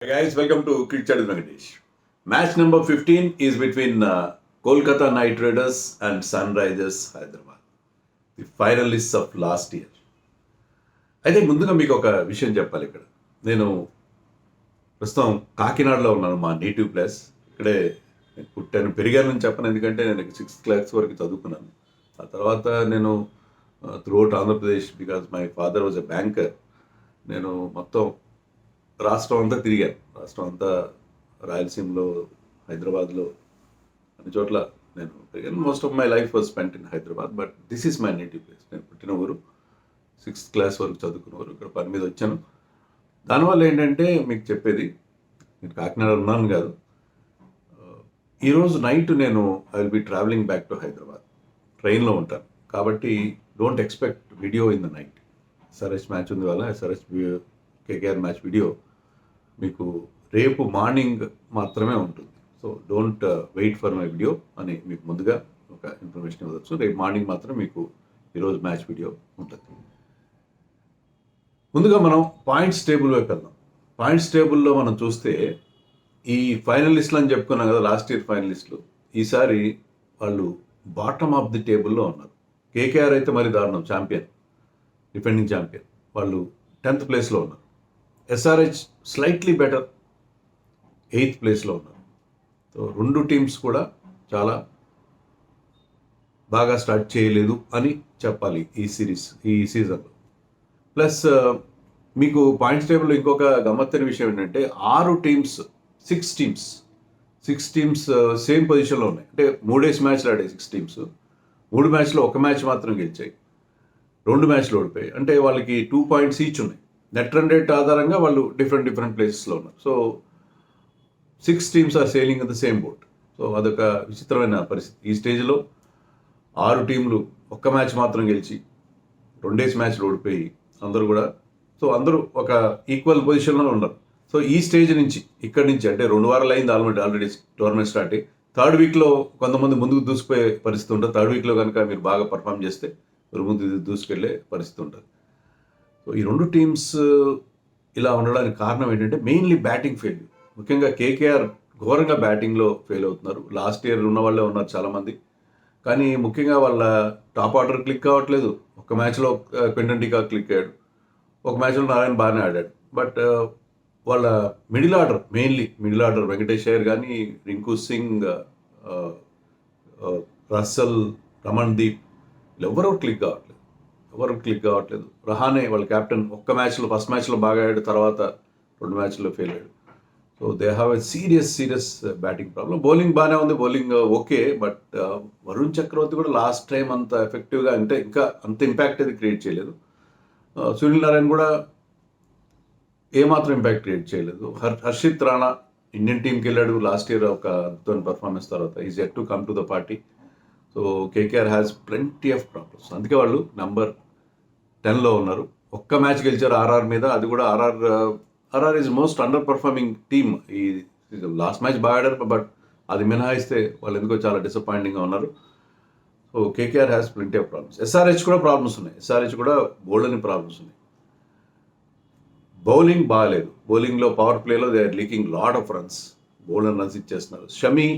Hi guys, welcome to Cricket Venkatesh. Match number 15 is between Kolkata Knight Riders and Sunrisers Hyderabad, the finalists of last year. అయితే ముందుగా మీకు ఒక విషయం చెప్పాలి. ఇక్కడ నేను ప్రస్తుతం కాకినాడలో ఉన్నాను, మా నేటివ్ ప్లేస్. ఇక్కడే పుట్టాను పెరిగానని చెప్పను, ఎందుకంటే నేను 6th క్లాస్ వరకు చదువుకున్నాను. ఆ తర్వాత నేను throughout Andhra Pradesh, because my father was a banker. నేను మొత్తం రాష్ట్రం అంతా తిరిగాను. రాష్ట్రం అంతా రాయలసీమలో, హైదరాబాద్లో, అన్ని చోట్ల నేను తిరిగాను. Most of my life was spent in Hyderabad, but this is my native place. నేను పుట్టిన ఊరు, 6th క్లాస్ వరకు చదువుకున్న ఊరు. ఇక్కడ పని మీద వచ్చాను. దానివల్ల ఏంటంటే మీకు చెప్పేది, నేను కాకినాడ ఉన్నాను కాదు. ఈరోజు నైట్ నేను I will be travelling back to Hyderabad. ట్రైన్లో ఉంటాను కాబట్టి don't expect video in the night. SRH match ఉంది వల్ల ఎస్ఆర్హెచ్ కేకేఆర్ మ్యాచ్ వీడియో మీకు రేపు మార్నింగ్ మాత్రమే ఉంటుంది. So don't wait for my video అని మీకు ముందుగా ఒక ఇన్ఫర్మేషన్ ఇవ్వచ్చు. రేపు మార్నింగ్ మాత్రం మీకు ఈరోజు మ్యాచ్ వీడియో ఉంటుంది. ముందుగా మనం పాయింట్స్ టేబుల్ వైపు వెళ్దాం. పాయింట్స్ టేబుల్లో మనం చూస్తే ఈ ఫైనలిస్టులు అని చెప్పుకున్నాం కదా, లాస్ట్ ఇయర్ ఫైనలిస్టులు. ఈసారి వాళ్ళు బాటమ్ ఆఫ్ ది టేబుల్లో ఉన్నారు. కేకేఆర్ అయితే మరి దారుణం, ఛాంపియన్, డిఫెండింగ్ ఛాంపియన్. వాళ్ళు 10th ప్లేస్లో ఉన్నారు. ఎస్ఆర్హెచ్ స్లైట్లీ బెటర్, 8th ప్లేస్లో ఉన్నారు. సో రెండు టీమ్స్ కూడా చాలా బాగా స్టార్ట్ చేయలేదు అని చెప్పాలి ఈ సీజన్లో. ప్లస్ మీకు పాయింట్స్ టేబుల్లో ఇంకొక గమ్మత్తైన విషయం ఏంటంటే 6 టీమ్స్ సేమ్ పొజిషన్లో ఉన్నాయి. అంటే 3 మ్యాచ్లు ఆడాయి 6 టీమ్స్. 3 మ్యాచ్లో 1 మ్యాచ్ మాత్రం గెలిచాయి, 2 మ్యాచ్లు ఓడిపోయాయి. అంటే వాళ్ళకి 2 పాయింట్స్ ఈచ్ ఉన్నాయి. నెట్ రన్ రేట్ ఆధారంగా వాళ్ళు డిఫరెంట్ ప్లేసెస్లో ఉన్నారు. So 6 teams are sailing in the same boat. So అదొక విచిత్రమైన పరిస్థితి. ఈ స్టేజ్లో 6 టీంలు 1 మ్యాచ్ మాత్రం గెలిచి 2 మ్యాచ్లు ఓడిపోయి అందరూ కూడా, సో అందరూ ఒక ఈక్వల్ పొజిషన్లో ఉన్నారు. సో ఈ స్టేజ్ నుంచి, ఇక్కడి నుంచి, అంటే 2 వారాలు అయింది ఆల్రెడీ టోర్నమెంట్ స్టార్ట్ అయ్యి. 3rd వీక్లో కొంతమంది ముందుకు దూసుకుపోయే పరిస్థితి ఉంటుంది. 3rd వీక్లో కనుక మీరు బాగా పర్ఫామ్ చేస్తే మీరు ముందు దూసుకెళ్లే పరిస్థితి ఉంటుంది. సో ఈ 2 టీమ్స్ ఇలా ఉండడానికి కారణం ఏంటంటే మెయిన్లీ బ్యాటింగ్ ఫెయిల్యూర్. ముఖ్యంగా కేకేఆర్ ఘోరంగా బ్యాటింగ్లో ఫెయిల్ అవుతున్నారు. లాస్ట్ ఇయర్ ఉన్న వాళ్ళే ఉన్నారు చాలామంది, కానీ ముఖ్యంగా వాళ్ళ టాప్ ఆర్డర్ క్లిక్ కావట్లేదు. ఒక మ్యాచ్లో క్వింటన్ డికాక్ క్లిక్ అయ్యాడు, ఒక మ్యాచ్లో నారాయణ బాగానే ఆడాడు. బట్ వాళ్ళ మిడిల్ ఆర్డర్ వెంకటేష్ అయ్యర్ కానీ, రింకు సింగ్, రసల్, రమణ్ దీప్, ఎవరో క్లిక్ కావట్లేదు. రహానే వాళ్ళ కెప్టెన్ ఫస్ట్ మ్యాచ్లో బాగా ఆడాడు, తర్వాత 2 మ్యాచ్లో ఫెయిల్ అయ్యాడు. So they have a serious batting problem. Bowling బాగానే ఉంది, బౌలింగ్ ఓకే. బట్ వరుణ్ చక్రవర్తి కూడా లాస్ట్ టైం అంత ఎఫెక్టివ్గా, అంటే ఇంకా అంత ఇంపాక్ట్ అది క్రియేట్ చేయలేదు. సునీల్ నారాయణ కూడా ఏమాత్రం ఇంపాక్ట్ క్రియేట్ చేయలేదు. హర్షిత్ రాణా ఇండియన్ టీంకి వెళ్ళాడు లాస్ట్ ఇయర్ ఒక అద్భుతమైన పర్ఫార్మెన్స్ తర్వాత. Is at to come to the party. So KKR has plenty of problems. అందుకే వాళ్ళు నెంబర్ 10లో ఉన్నారు. 1 మ్యాచ్ గెలిచారు ఆర్ఆర్ మీద. అది కూడా RR is most underperforming team. ఈ లాస్ట్ మ్యాచ్ బాగా ఆడారు, బట్ అది మినహాయిస్తే వాళ్ళు ఎందుకో చాలా డిసప్పాయింటింగ్గా ఉన్నారు. So KKR has plenty of problems. SRH కూడా ప్రాబ్లమ్స్ ఉన్నాయి. ఎస్ఆర్హెచ్ కూడా బోల్డని ప్రాబ్లమ్స్ ఉన్నాయి. బౌలింగ్ బాగాలేదు. బౌలింగ్లో పవర్ ప్లేలో they are leaking lot of runs. Bowler runs ఇచ్చేస్తున్నారు. షమీ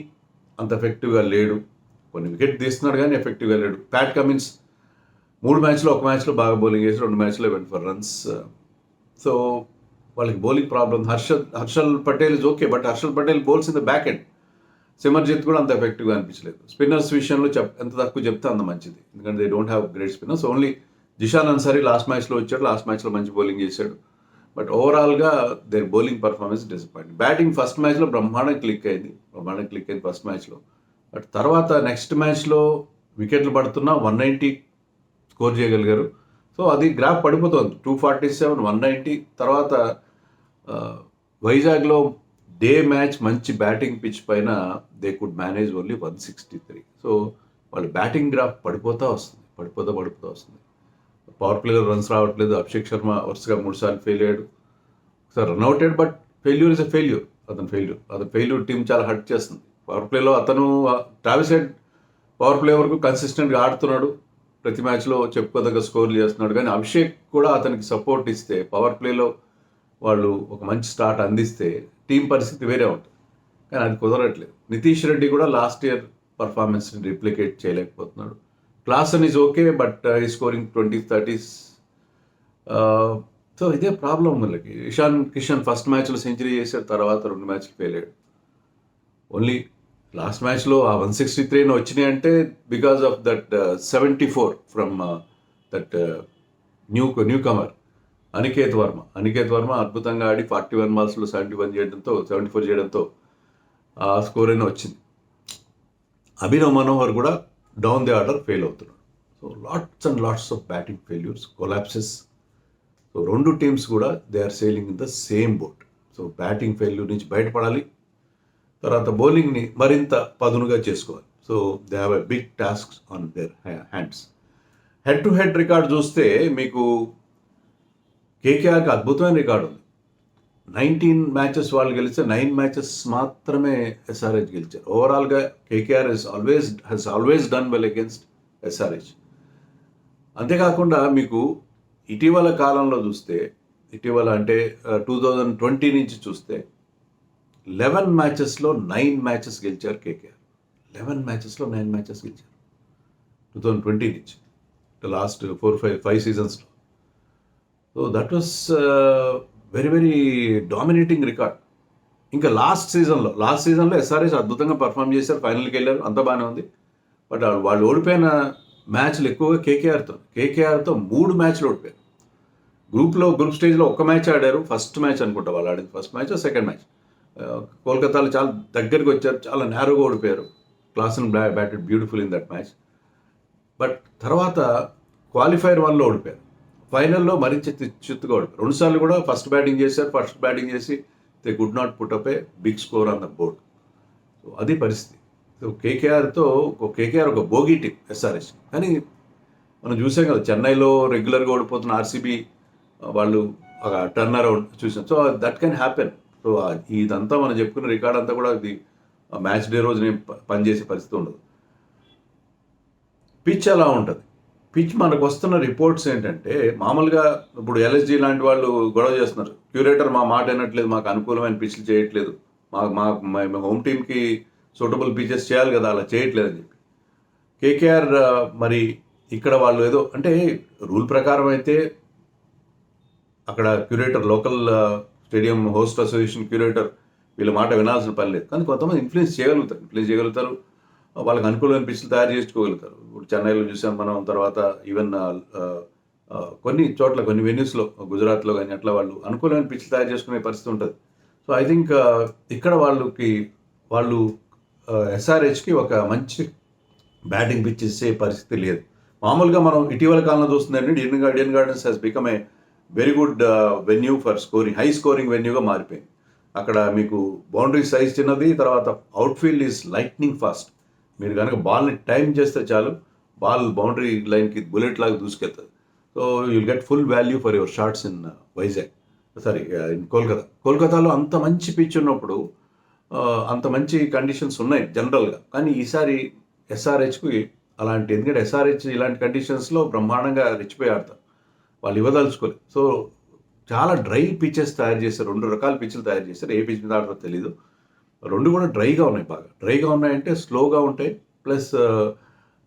అంత ఎఫెక్టివ్గా లేడు. కొన్ని వికెట్ తీస్తున్నాడు కానీ ఎఫెక్టివ్గా లేడు. ప్యాట్ కమిన్స్ 3 మ్యాచ్లో 1 మ్యాచ్లో బాగా బౌలింగ్ చేసి 2 మ్యాచ్లో వెంట్ ఫర్ రన్స్. సో వాళ్ళకి bowling problem. Harshal Patel is okay, but Harshal Patel bowls in the back end. Simarjeet కూడా అంత ఎఫెక్టివ్గా అనిపించలేదు. స్పిన్నర్స్ విషయంలో ఎంత తక్కువ చెప్తే అంత మంచిది, ఎందుకంటే they don't have great spinners. Only Zeeshan Ansari last మ్యాచ్లో వచ్చాడు, లాస్ట్ మ్యాచ్లో మంచి బౌలింగ్ చేశాడు. బట్ ఓవరాల్గా there bowling performance disappoint. Batting first మ్యాచ్లో బ్రహ్మాండం క్లిక్ అయింది ఫస్ట్ మ్యాచ్లో. బట్ తర్వాత నెక్స్ట్ మ్యాచ్లో వికెట్లు పడుతున్నా 190 స్కోర్ చేయగలిగారు. సో అది గ్రాఫ్ పడిపోతుంది. 247, 190. తర్వాత వైజాగ్లో డే మ్యాచ్ మంచి బ్యాటింగ్ పిచ్ పైన they could manage only 163. So వాళ్ళ బ్యాటింగ్ గ్రాఫ్ పడిపోతూ వస్తుంది. పవర్ ప్లేలో రన్స్ రావట్లేదు. అభిషేక్ శర్మ వరుసగా 3 సార్లు ఫెయిల్ అయ్యాడు. ఒకసారి రన్అట్ అయ్యాడు, but failure is a failure. అతను ఫెయిల్యూర్ టీం చాలా హర్ట్ చేస్తుంది. పవర్ ప్లేలో అతను ట్రావిస్ హెడ్ పవర్ ప్లే వరకు కన్సిస్టెంట్గా ఆడుతున్నాడు, ప్రతి మ్యాచ్లో చెప్పుకోదగ్గ స్కోర్లు చేస్తున్నాడు. కానీ అభిషేక్ కూడా అతనికి సపోర్ట్ ఇస్తే పవర్ ప్లేలో వాళ్ళు ఒక మంచి స్టార్ట్ అందిస్తే టీం పరిస్థితి వేరే ఉంటుంది. కానీ అది కుదరట్లేదు. నితీష్ రెడ్డి కూడా లాస్ట్ ఇయర్ పర్ఫార్మెన్స్ని రిప్లికేట్ చేయలేకపోతున్నాడు. క్లాసన్ ఈజ్ ఓకే, బట్ ఈ స్కోరింగ్ 20s 30s. సో ఇదే ప్రాబ్లం వీళ్ళకి. ఇషాన్ కిషన్ ఫస్ట్ మ్యాచ్లో సెంచరీ చేశాడు, తర్వాత 2 మ్యాచ్లు ఫెయిల్ అయ్యాడు. ఓన్లీ లాస్ట్ మ్యాచ్లో ఆ 163 వచ్చినాయి అంటే because of that 74 from that newcomer Aniket Varma అద్భుతంగా ఆడి 41 బాల్స్లో 74 చేయడంతో ఆ స్కోర్ అయినా వచ్చింది. అభినవ్ మనోహర్ కూడా డౌన్ ది ఆర్డర్ ఫెయిల్ అవుతున్నాడు. So lots and lots of batting failures, collapses. So 2 teams కూడా they are sailing in the same boat. So batting failure నుంచి బయటపడాలి, తర్వాత బౌలింగ్ని మరింత పదునుగా చేసుకోవాలి. So they have a big task on their hands. Head to head record చూస్తే మీకు కేకేఆర్కి అద్భుతమైన రికార్డు ఉంది. 19 మ్యాచెస్ వాళ్ళు గెలిస్తే 9 మ్యాచెస్ మాత్రమే ఎస్ఆర్హెచ్ గెలిచారు. ఓవరాల్గా KKR has always done well against SRH. అంతేకాకుండా మీకు ఇటీవల కాలంలో చూస్తే, ఇటీవల అంటే 2020 నుంచి చూస్తే 11 మ్యాచెస్లో 9 మ్యాచెస్ గెలిచారు కేకేఆర్. 11 మ్యాచెస్లో 9 మ్యాచెస్ గెలిచారు 2020 నుంచి లాస్ట్ 4-5 సీజన్స్లో. So that was very very dominating record. ఇంకా లాస్ట్ సీజన్లో ఎస్ఆర్హెచ్ అద్భుతంగా పర్ఫామ్ చేశారు, ఫైనల్కి వెళ్ళారు, అంత బాగానే ఉంది. బట్ వాళ్ళు ఓడిపోయిన మ్యాచ్లు ఎక్కువగా కేకేఆర్తో 3 మ్యాచ్లు ఓడిపోయారు. గ్రూప్ స్టేజ్లో 1 మ్యాచ్ ఆడారు, ఫస్ట్ మ్యాచ్ అనుకుంటా వాళ్ళు ఆడింది, ఫస్ట్ మ్యాచ్ సెకండ్ మ్యాచ్. కోల్కతాలో చాలా దగ్గరికి వచ్చారు, చాలా నేరోగా ఓడిపోయారు. Klaasen batted beautiful in that match. But తర్వాత క్వాలిఫైర్ 1లో ఓడిపోయారు, ఫైనల్లో మరింత చిత్తుగా ఓడిపోయారు. 2 సార్లు కూడా ఫస్ట్ బ్యాటింగ్ చేసి they could not put up a big score on the board. So అది పరిస్థితి. సో కేకేఆర్ ఒక బోగీ టీం ఎస్ఆర్హెచ్. కానీ మనం చూసాం కదా, చెన్నైలో రెగ్యులర్గా ఓడిపోతున్న ఆర్సీబీ వాళ్ళు ఒక టర్న్ అరౌండ్ చూసాం. So that can happen. So ఇదంతా మనం చెప్పుకున్న రికార్డ్ అంతా కూడా ఇది మ్యాచ్ డే రోజు నేను పనిచేసే పరిస్థితి ఉండదు. పిచ్ అలా ఉంటుంది. పిచ్ మనకు వస్తున్న రిపోర్ట్స్ ఏంటంటే, మామూలుగా ఇప్పుడు ఎల్ఎస్జీ లాంటి వాళ్ళు గొడవ చేస్తున్నారు, క్యూరేటర్ మా మాట వినట్లేదు, మాకు అనుకూలమైన పిచ్లు చేయట్లేదు, మా హోమ్ టీమ్కి సూటబుల్ పిచెస్ చేయాలి కదా, అలా చేయట్లేదు అని చెప్పి. కేకేఆర్ మరి ఇక్కడ వాళ్ళు ఏదో అంటే రూల్ ప్రకారం అయితే అక్కడ curator, local stadium host association curator వీళ్ళ మాట వినాల్సిన పని లేదు. కానీ కొంతమంది ఇన్ఫ్లుయెన్స్ చేయగలుగుతారు, వాళ్ళకి అనుకూలమైన పిచ్లు తయారు చేసుకోగలుగుతారు. ఇప్పుడు చెన్నైలో చూసాం మనం, తర్వాత ఈవెన్ కొన్ని చోట్ల కొన్ని వెన్యూస్లో గుజరాత్లో కానీ అట్లా వాళ్ళు అనుకూలమైన పిచ్లు తయారు చేసుకునే పరిస్థితి ఉంటుంది. సో ఐ థింక్ ఇక్కడ వాళ్ళు ఎస్ఆర్హెచ్కి ఒక మంచి బ్యాటింగ్ పిచ్ ఇచ్చే పరిస్థితి లేదు. మామూలుగా మనం ఇటీవల కాలంలో చూస్తుందంటే Eden Gardens has become a very good venue for scoring, high scoring వెన్యూగా మారిపోయింది. అక్కడ మీకు బౌండరీ సైజ్ చిన్నది, తర్వాత అవుట్ఫీల్డ్ ఈజ్ లైట్నింగ్ ఫాస్ట్. మీరు కనుక బాల్ని టైం చేస్తే చాలు, బాల్ బౌండరీ లైన్కి బుల్లెట్ లాగా దూసుకెళ్తుంది. So you'll get full value for your shots in in కోల్కతాలో అంత మంచి పిచ్ ఉన్నప్పుడు అంత మంచి కండిషన్స్ ఉన్నాయి జనరల్గా. కానీ ఈసారి ఎస్ఆర్హెచ్కి అలాంటి, ఎందుకంటే ఎస్ఆర్హెచ్ ఇలాంటి కండిషన్స్లో బ్రహ్మాండంగా రెచ్చిపోయి ఆడతారు, వాళ్ళు ఇవ్వదలుచుకోలేదు. సో చాలా డ్రై పిచెస్ తయారు చేశారు, 2 రకాల పిచ్లు తయారు చేశారు. ఏ పిచ్ మీద ఆడతారో తెలీదు. 2 కూడా డ్రైగా ఉన్నాయి, బాగా డ్రైగా ఉన్నాయంటే స్లోగా ఉంటాయి, ప్లస్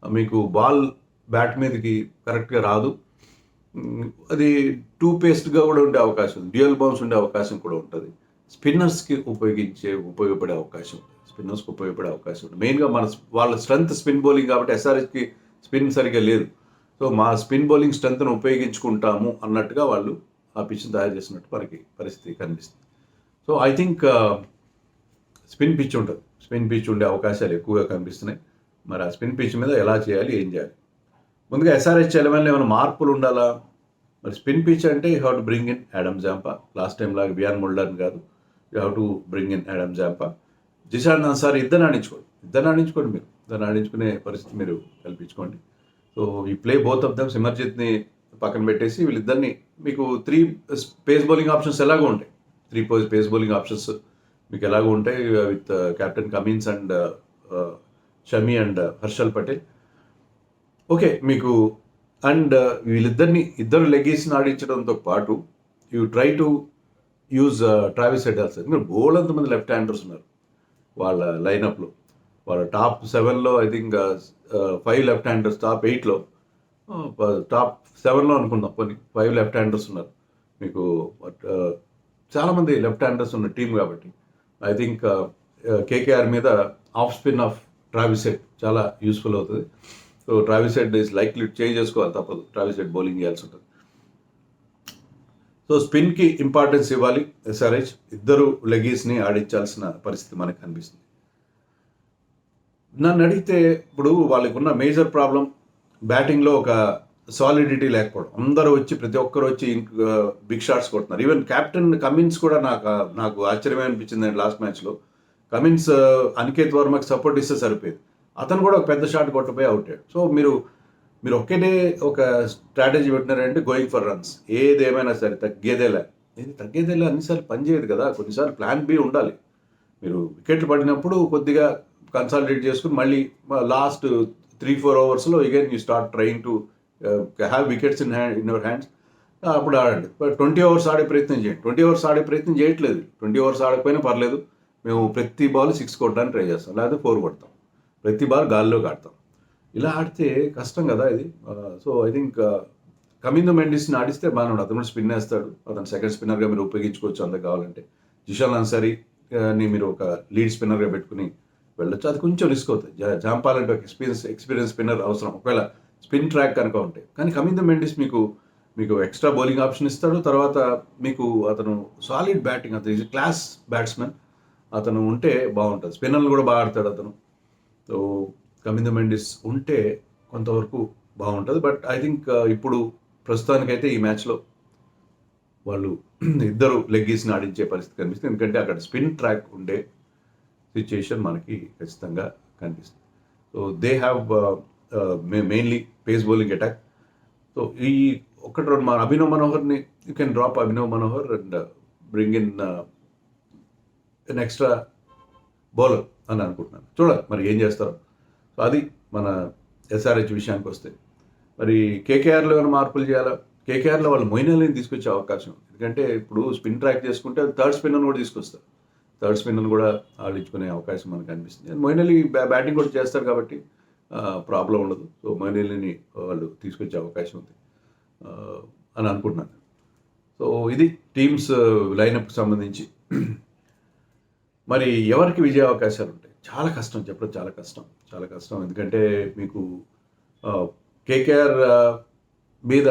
మీకు బాల్ బ్యాట్ మీదకి కరెక్ట్గా రాదు. అది టూ పేస్ట్గా కూడా ఉండే అవకాశం ఉంది, డ్యూయల్ బౌన్స్ ఉండే అవకాశం కూడా ఉంటుంది. స్పిన్నర్స్కి ఉపయోగపడే అవకాశం ఉంటుంది. మెయిన్గా వాళ్ళ స్ట్రెంత్ స్పిన్ బౌలింగ్ కాబట్టి ఎస్ఆర్హెచ్కి స్పిన్ సరిగ్గా లేదు. సో మా స్పిన్ బౌలింగ్ స్ట్రెంత్ను ఉపయోగించుకుంటాము అన్నట్టుగా వాళ్ళు ఆ పిచ్ని తయారు చేసినట్టు మనకి పరిస్థితి కనిపిస్తుంది. So I think spin pitch ఉండే అవకాశాలు ఎక్కువగా కనిపిస్తున్నాయి. మరి ఆ స్పిన్ పిచ్ మీద ఎలా చేయాలి, ఏం చేయాలి? ముందుగా ఎస్ఆర్హెచ్ 11లో ఏమైనా మార్పులు ఉండాలా? మరి స్పిన్ పిచ్ అంటే you have to bring in Adam Zampa. Last time లాగా బియాన్ ముల్డర్ని కాదు, you have to bring in Adam Zampa. Zeeshan Ansari ఇద్దరు ఆడించుకోండి మీరు, ఇద్దరు ఆడించుకునే పరిస్థితి మీరు కల్పించుకోండి. సో ఈ ప్లే బోత్ ఆఫ్ దెమ్. సిమర్జిత్ని పక్కన పెట్టేసి వీళ్ళిద్దరిని, మీకు 3 పేస్ బౌలింగ్ ఆప్షన్స్ ఎలాగో ఉంటాయి, 3 పేస్ బౌలింగ్ ఆప్షన్స్ మీకు ఎలాగో ఉంటాయి with captain Cummins and Shami and Harshal Patel. Okay మీకు, అండ్ వీళ్ళిద్దరు లెగీస్ని ఆడించడంతో పాటు you try to use Travis Head also. ఇంకా బోల్డ్ మంది లెఫ్ట్ హ్యాండర్స్ ఉన్నారు వాళ్ళ లైనప్లో. వాళ్ళ టాప్ 7లో I think 5 left handers, top 8లో, టాప్ 7లో అనుకుందాం కొన్ని 5 లెఫ్ట్ హ్యాండర్స్ ఉన్నారు మీకు. చాలామంది లెఫ్ట్ హ్యాండర్స్ ఉన్న టీం కాబట్టి ఐ థింక్ కేకేఆర్ మీద off spin of Travis Head చాలా యూస్ఫుల్ అవుతుంది. So Travis head is likely change చేసుకోవాలి, తప్పదు. ట్రావిస్ హెడ్ బౌలింగ్ చేయాల్సి ఉంటుంది. సో స్పిన్కి ఇంపార్టెన్స్ ఇవ్వాలి ఎస్ఆర్హెచ్. ఇద్దరు లెగీస్ని ఆడించాల్సిన పరిస్థితి మనకు కనిపిస్తుంది. నన్ను అడిగితే ఇప్పుడు వాళ్ళకి ఉన్న మేజర్ ప్రాబ్లం బ్యాటింగ్లో ఒక సాలిడిటీ లేకపోవడం. అందరూ వచ్చి ప్రతి ఒక్కరు వచ్చి బిగ్ షాట్స్ కొడుతున్నారు. ఈవెన్ కెప్టెన్ కమిన్స్ కూడా నాకు ఆశ్చర్యమే అనిపించింది లాస్ట్ మ్యాచ్లో. కమిన్స్ అనికేత్ వర్మకి సపోర్ట్ ఇస్తే సరిపోయేది, అతను కూడా ఒక పెద్ద షాట్ కొట్టపోయి అవుట్ అయ్యాడు. సో మీరు ఒక్కటే ఒక స్ట్రాటజీ పెట్టినారంటే గోయింగ్ ఫర్ రన్స్. ఏదేమైనా సరే తగ్గేదేలా అన్నిసార్లు పనిచేయదు కదా. కొన్నిసార్లు ప్లాన్ బి ఉండాలి. మీరు వికెట్లు పడినప్పుడు కొద్దిగా కన్సాలిడేట్ చేసుకుని మళ్ళీ లాస్ట్ 3-4 ఓవర్స్లో again you start trying to have wickets in your hands. అప్పుడు ఆడండి. 20 ఓవర్స్ ఆడే ప్రయత్నం చేయండి. 20 ఓవర్స్ ఆడే ప్రయత్నం చేయట్లేదు. 20 ఓవర్స్ ఆడకపోయినా పర్లేదు, మేము ప్రతి బాల్ 6 కొట్టడానికి ట్రై చేస్తాం, లేకపోతే 4 కొడతాం, ప్రతి బాల్ గాల్లోకి ఆడతాం. ఇలా ఆడితే కష్టం కదా ఇది. సో ఐ థింక్ కమిందో మెండిస్ని ఆడిస్తే బాగా, అతను కూడా స్పిన్ వేస్తాడు. అతను సెకండ్ స్పిన్నర్గా మీరు ఉపయోగించుకోవచ్చు అంత కావాలంటే. జిషాన్ అన్సారీని మీరు ఒక లీడ్ స్పిన్నర్గా పెట్టుకుని వెళ్ళొచ్చు. అది కొంచెం రిస్క్ అవుతుంది. జాంపాల్ అంటే ఒక ఎక్స్పీరియన్స్ స్పిన్నర్ అవసరం ఒకవేళ స్పిన్ ట్రాక్ కనుక ఉంటే. కానీ కమిందో మెండిస్ మీకు ఎక్స్ట్రా బౌలింగ్ ఆప్షన్ ఇస్తాడు. తర్వాత మీకు అతను సాలిడ్ బ్యాటింగ్, అతను ఈజ్ క్లాస్ బ్యాట్స్మెన్. అతను ఉంటే బాగుంటుంది. స్పిన్నర్లు కూడా బాగా ఆడతాడు అతను. సో కమిందో మెండిస్ ఉంటే కొంతవరకు బాగుంటుంది. బట్ ఐ థింక్ ఇప్పుడు ప్రస్తుతానికైతే ఈ మ్యాచ్లో వాళ్ళు ఇద్దరు లెగ్గీస్ని ఆడించే పరిస్థితి కనిపిస్తుంది. ఎందుకంటే అక్కడ స్పిన్ ట్రాక్ ఉండే సిచ్యుయేషన్ మనకి ఖచ్చితంగా కనిపిస్తుంది. So they have mainly pace bowling attack. So ఈ ఒకటి రెండు మన అభినవ్ మనోహర్ని you can drop Abhinav Manohar and bring in an extra bowler అని అనుకుంటున్నాను. చూడాలి మరి ఏం చేస్తారో. సో అది మన ఎస్ఆర్హెచ్ విషయానికి వస్తే. మరి కేకేఆర్లో ఏమైనా మార్పులు చేయాలా? కేకేఆర్లో వాళ్ళు మొయిన్ అలీని తీసుకొచ్చే అవకాశం. ఎందుకంటే ఇప్పుడు స్పిన్ ట్రాక్ చేసుకుంటే థర్డ్ స్పిన్నర్ని కూడా తీసుకొస్తారు. థర్డ్ స్పిన్నర్ని కూడా ఆడించుకునే అవకాశం మనకు అనిపిస్తుంది. మొయిన్ అలీ బ్యాటింగ్ కూడా చేస్తారు కాబట్టి ప్రాబ్లం ఉండదు. సో మొయిన్ అలీని వాళ్ళు తీసుకొచ్చే అవకాశం ఉంది అని అనుకుంటున్నాను. సో ఇది టీమ్స్ లైనప్కి సంబంధించి. మరి ఎవరికి విజయ అవకాశాలు ఉంటాయి? చాలా కష్టం చెప్పడం, చాలా కష్టం. ఎందుకంటే మీకు కేకేఆర్ మీద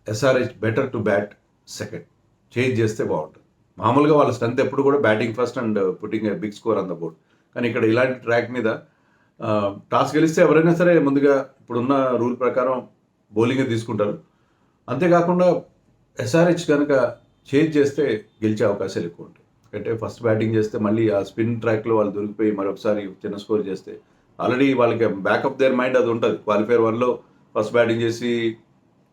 SRH better to bat second change చేస్తే బాగుంటుంది. మామూలుగా వాళ్ళ స్ట్రెంత్ ఎప్పుడు కూడా batting first and putting a big score on the board. కానీ ఇక్కడ ఇలాంటి ట్రాక్ మీద టాస్ గెలిస్తే ఎవరైనా సరే ముందుగా ఇప్పుడున్న రూల్ ప్రకారం బౌలింగ్ తీసుకుంటారు. అంతేకాకుండా ఎస్ఆర్హెచ్ కనుక చేంజ్ చేస్తే గెలిచే అవకాశాలు ఎక్కువ ఉంటాయి. అంటే ఫస్ట్ బ్యాటింగ్ చేస్తే మళ్ళీ ఆ స్పిన్ ట్రాక్లో వాళ్ళు దొరికిపోయి మరొకసారి చిన్న స్కోర్ చేస్తే ఆల్రెడీ వాళ్ళకి బ్యాకప్ దేర్ మైండ్ అది ఉంటుంది. క్వాలిఫైర్ 1లో ఫస్ట్ బ్యాటింగ్ చేసి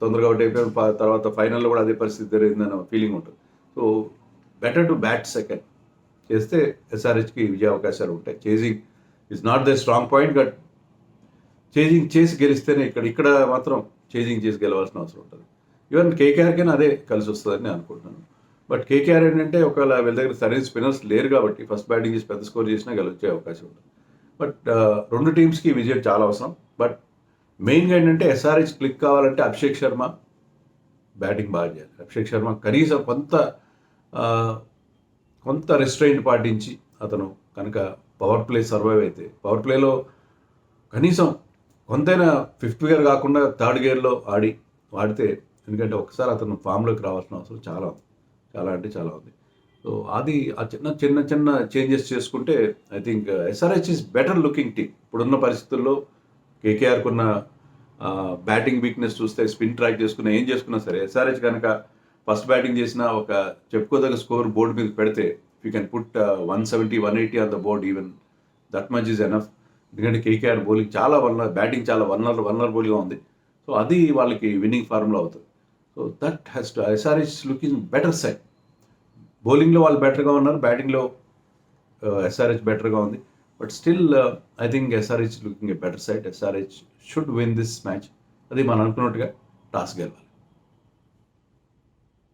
తొందరగా అవుట్ అయిపోయిన తర్వాత ఫైనల్లో కూడా అదే పరిస్థితి జరిగిందన్న ఫీలింగ్ ఉంటుంది. So better to bat second చేస్తే ఎస్ఆర్హెచ్కి విజయ అవకాశాలు ఉంటాయి. Chasing is not the strong point, but chasing చేసి గెలిస్తేనే ఇక్కడ మాత్రం చేజింగ్ చేసి గెలవాల్సిన అవసరం ఉంటుంది. ఈవెన్ కేకేఆర్కైనా అదే కలిసి వస్తుందని నేను అనుకుంటున్నాను. బట్ కేకేఆర్ ఏంటంటే ఒకవేళ వీళ్ళ దగ్గర సరైన స్పిన్నర్స్ లేరు కాబట్టి ఫస్ట్ బ్యాటింగ్ చేసి పెద్ద స్కోర్ చేసినా గెలిచే అవకాశం ఉంటుంది. బట్ రెండు టీమ్స్కి విజయం చాలా అవసరం. బట్ మెయిన్గా ఏంటంటే ఎస్ఆర్హెచ్ క్లిక్ కావాలంటే అభిషేక్ శర్మ బ్యాటింగ్ బాగా చేయాలి. అభిషేక్ శర్మ కనీసం కొంత రెస్ట్రైంట్ పాటించి అతను కనుక పవర్ ప్లే సర్వైవ్ అయితే, పవర్ ప్లేలో కనీసం కొంతైనా ఫిఫ్త్ గేర్ కాకుండా థర్డ్ గేర్లో ఆడితే, ఎందుకంటే ఒకసారి అతను ఫామ్లోకి రావాల్సిన అవసరం చాలా ఉంది. సో అది ఆ చిన్న చేంజెస్ చేసుకుంటే I think SRH is better looking team. ఇప్పుడున్న పరిస్థితుల్లో కేకేఆర్కున్న బ్యాటింగ్ వీక్నెస్ చూస్తే స్పిన్ ట్రాక్ ఏం చేసుకున్నా సరే ఎస్ఆర్హెచ్ కనుక ఫస్ట్ బ్యాటింగ్ చేసిన ఒక చెప్పుకోదగ్గ స్కోర్ బోర్డు మీద పెడితే you can put 170, 180 on the board, even that much is enough. ఎందుకంటే కేకేఆర్ బౌలింగ్ బ్యాటింగ్ చాలా వల్నరబుల్గా ఉంది. సో అది వాళ్ళకి విన్నింగ్ ఫార్ములా అవుతుంది. So that has to SRH looking better side. బౌలింగ్లో వాళ్ళు బెటర్గా ఉన్నారు, బ్యాటింగ్లో ఎస్ఆర్హెచ్ బెటర్గా ఉంది. But still I think SRH looking A better side. SRH should win this match. అది మనం అనుకున్నట్టుగా టాస్ గెలవాలి.